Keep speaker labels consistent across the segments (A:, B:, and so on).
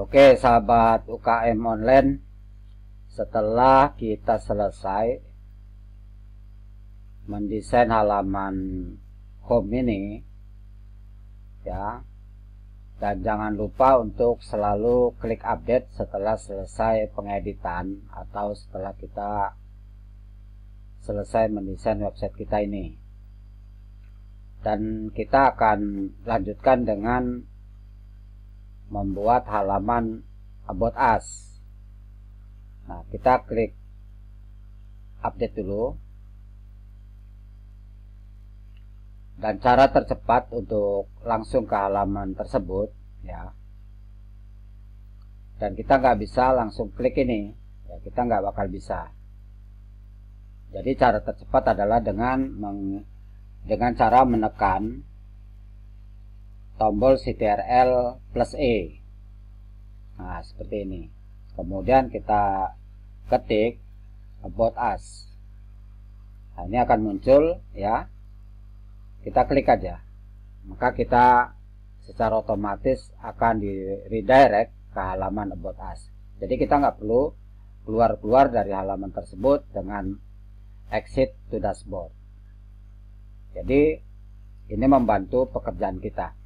A: Oke, sahabat UKM online, setelah kita selesai mendesain halaman home ini ya, dan jangan lupa untuk selalu klik update setelah selesai pengeditan atau setelah kita selesai mendesain website kita ini. Dan kita akan lanjutkan dengan membuat halaman About Us. Nah, kita klik update dulu. Dan cara tercepat untuk langsung ke halaman tersebut ya. Dan kita nggak bisa langsung klik ini ya, kita nggak bakal bisa. Jadi cara tercepat adalah dengan cara menekan tombol Ctrl+E. Nah, seperti ini. Kemudian kita ketik About Us. Nah, ini akan muncul ya. Kita klik aja. Maka kita secara otomatis akan di redirect ke halaman About Us. Jadi kita nggak perlu keluar-keluar dari halaman tersebut dengan exit to dashboard. Jadi ini membantu pekerjaan kita.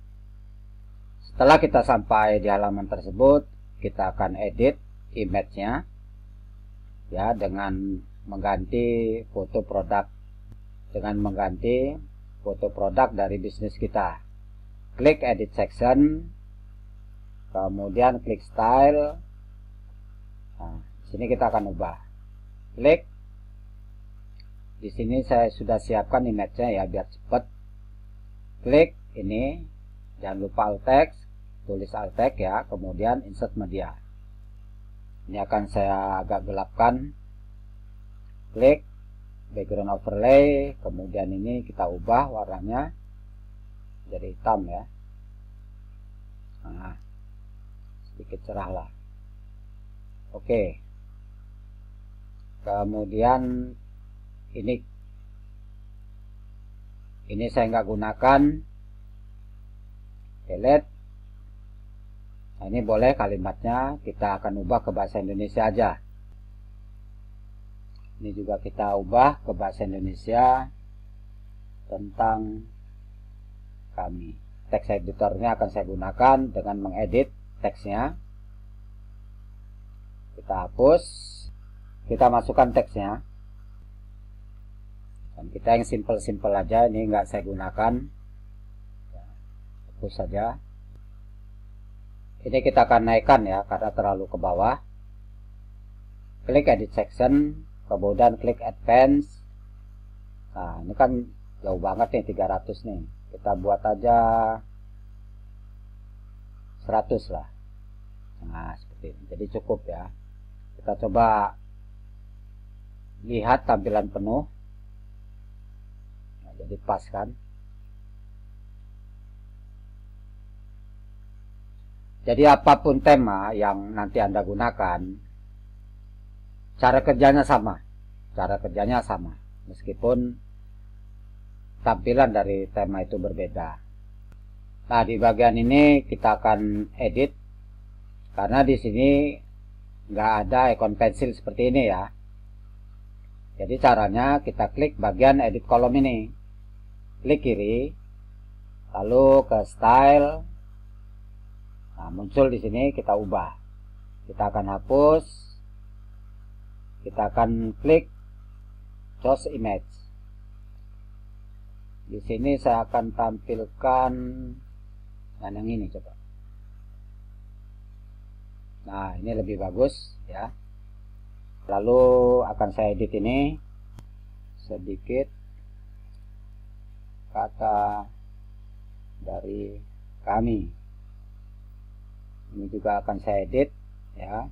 A: Setelah kita sampai di halaman tersebut, kita akan edit image-nya ya, dengan mengganti foto produk dari bisnis kita. Klik edit section, kemudian klik style. Nah, di sini kita akan ubah. Klik. Di sini saya sudah siapkan image-nya ya biar cepat. Klik ini, jangan lupa alt text, tulis alt text ya, kemudian insert media. Ini akan saya agak gelapkan. Klik background overlay, kemudian ini kita ubah warnanya jadi hitam ya. Nah, sedikit cerah lah. Oke. Kemudian ini saya nggak gunakan, delete. Nah, ini boleh kalimatnya kita akan ubah ke bahasa Indonesia aja. Ini juga kita ubah ke bahasa Indonesia tentang kami. Text editornya akan saya gunakan dengan mengedit teksnya. Kita hapus, kita masukkan teksnya. Dan kita yang simple aja, ini nggak saya gunakan. Hapus saja. Ini kita akan naikkan ya, karena terlalu ke bawah. Klik edit section, kemudian klik advance. Nah, ini kan jauh banget nih, 300 nih. Kita buat aja 100 lah. Nah, seperti ini. Jadi cukup ya. Kita coba lihat tampilan penuh. Nah, jadi pas kan. Jadi apapun tema yang nanti Anda gunakan, cara kerjanya sama. Meskipun tampilan dari tema itu berbeda. Nah, di bagian ini kita akan edit. Karena di sini nggak ada icon pensil seperti ini ya. Jadi caranya kita klik bagian edit kolom ini. Klik kiri. Lalu ke style. Nah, muncul di sini, kita ubah. Kita akan hapus. Kita akan klik choose image. Di sini saya akan tampilkan yang ini coba. Nah, ini lebih bagus ya. Lalu akan saya edit ini sedikit kata dari kami. Ini juga akan saya edit ya.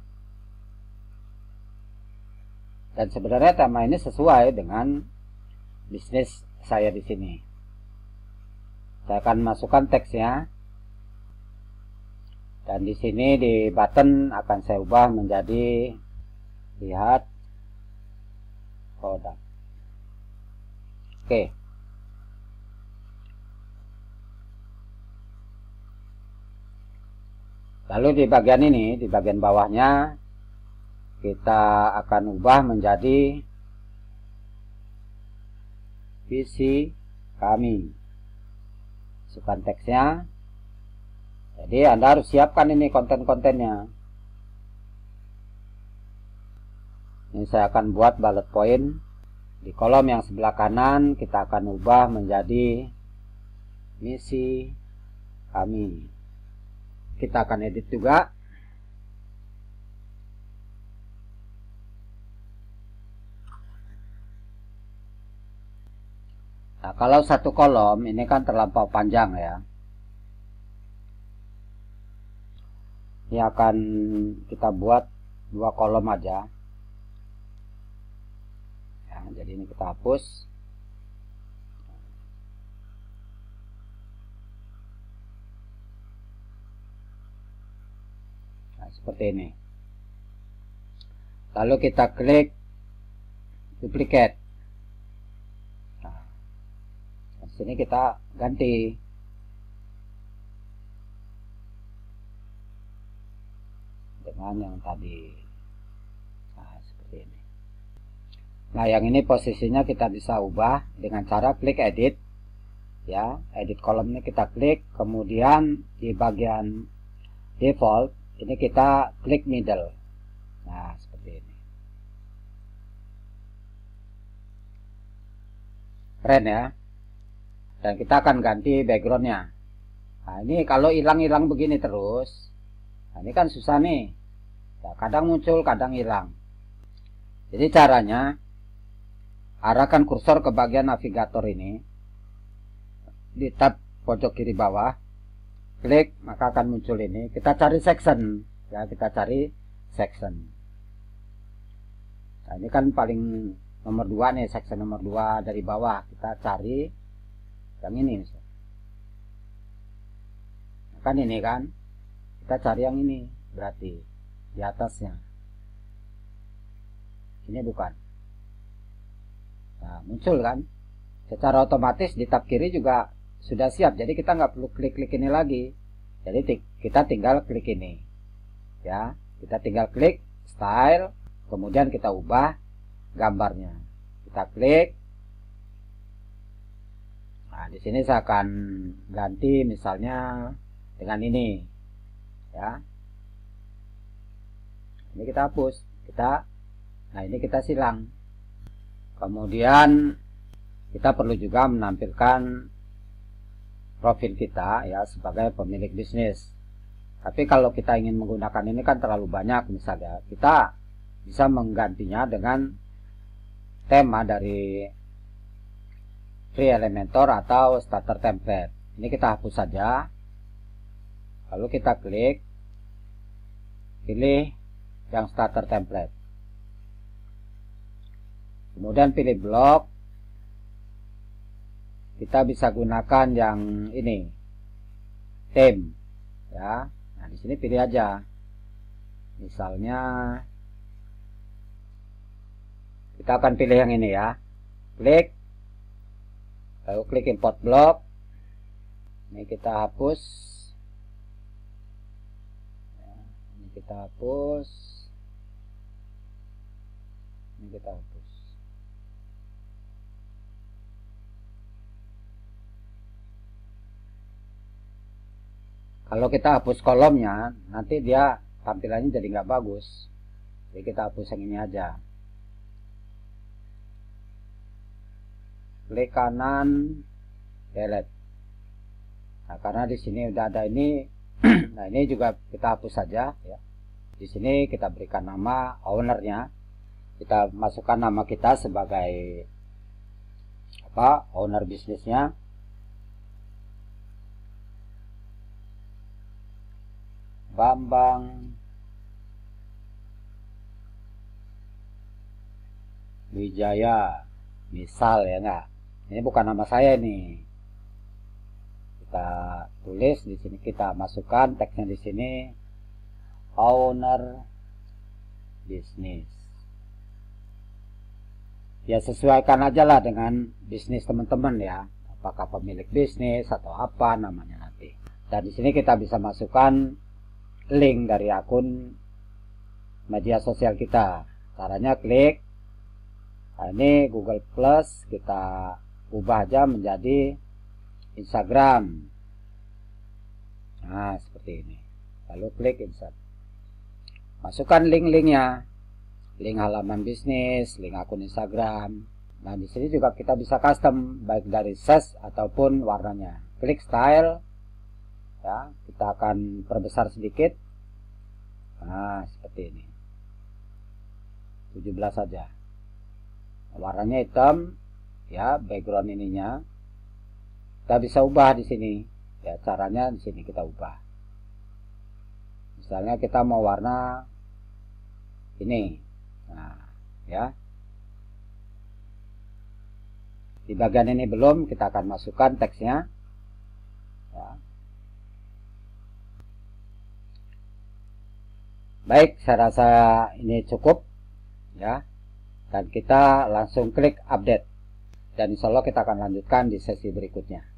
A: Dan sebenarnya tema ini sesuai dengan bisnis saya di sini. Saya akan masukkan teksnya. Dan di sini di button akan saya ubah menjadi lihat produk. Oke. Lalu di bagian ini, di bagian bawahnya kita akan ubah menjadi visi kami. Masukkan teksnya. Jadi Anda harus siapkan ini konten-kontennya. Ini saya akan buat bullet point. Di kolom yang sebelah kanan kita akan ubah menjadi misi kami. Kita akan edit juga. Nah, kalau satu kolom ini kan terlampau panjang ya. Ini akan kita buat 2 kolom aja. Ya, jadi ini kita hapus. Nah, seperti ini. Lalu kita klik duplicate. Nah, di sini kita ganti. Dengan yang tadi. Nah, seperti ini. Nah, yang ini posisinya kita bisa ubah dengan cara klik edit. Ya, edit kolom ini kita klik, kemudian di bagian default ini kita klik middle. Nah, seperti ini. Keren ya. Dan kita akan ganti backgroundnya. Nah, ini kalau hilang-hilang begini terus, nah ini kan susah nih. Nah, kadang muncul, kadang hilang. Jadi caranya, arahkan kursor ke bagian navigator ini. Di tab pojok kiri bawah. Klik, maka akan muncul ini. Kita cari section. Ya, kita cari section. Nah, ini kan paling nomor 2 nih, section nomor 2 dari bawah. Kita cari yang ini. Nah, kan ini kan. Kita cari yang ini. Berarti di atasnya. Ini bukan. Nah, muncul kan. Secara otomatis di tab kiri juga sudah siap. Jadi kita nggak perlu klik-klik ini lagi. Jadi kita tinggal klik ini. Ya, kita tinggal klik style, kemudian kita ubah gambarnya. Kita klik. Nah, di sini saya akan ganti misalnya dengan ini. Ya. Ini kita hapus. Nah, ini kita silang. Kemudian kita perlu juga menampilkan profil kita ya sebagai pemilik bisnis. Tapi kalau kita ingin menggunakan ini kan terlalu banyak, misalnya kita bisa menggantinya dengan tema dari Free Elementor atau Starter Template. Ini kita hapus saja. Lalu kita klik, pilih yang Starter Template. Kemudian pilih blok. Kita bisa gunakan yang ini, theme, ya. Nah, di sini pilih aja. Misalnya, kita akan pilih yang ini ya. Klik, lalu klik import blok. Ini kita hapus. Ya, ini kita hapus. Ini kita hapus. Kalau kita hapus kolomnya, nanti dia tampilannya jadi nggak bagus. Jadi kita hapus yang ini aja. Klik kanan, delete. Nah, karena di sini udah ada ini, nah ini juga kita hapus saja. Ya. Di sini kita berikan nama ownernya. Kita masukkan nama kita sebagai apa? Owner bisnisnya. Bambang Wijaya, misal ya enggak. Ini bukan nama saya nih. Kita tulis di sini, kita masukkan teksnya di sini, owner bisnis. Ya sesuaikan aja lah dengan bisnis teman-teman ya. Apakah pemilik bisnis atau apa namanya nanti. Dan di sini kita bisa masukkan link dari akun media sosial kita. Caranya klik, nah, ini Google Plus, kita ubah aja menjadi Instagram. Nah, seperti ini. Lalu klik insert. Masukkan link-linknya, link halaman bisnis, link akun Instagram. Nah, di sini juga kita bisa custom baik dari size ataupun warnanya. Klik style, ya, kita akan perbesar sedikit. Nah, seperti ini. 17 saja. Warnanya hitam, ya, background ininya. Kita bisa ubah di sini. Ya, caranya di sini kita ubah. Misalnya kita mau warna ini. Nah, ya. Di bagian ini belum, kita akan masukkan teksnya. Ya. Baik, saya rasa ini cukup, ya. Dan kita langsung klik update. Dan insya Allah kita akan lanjutkan di sesi berikutnya.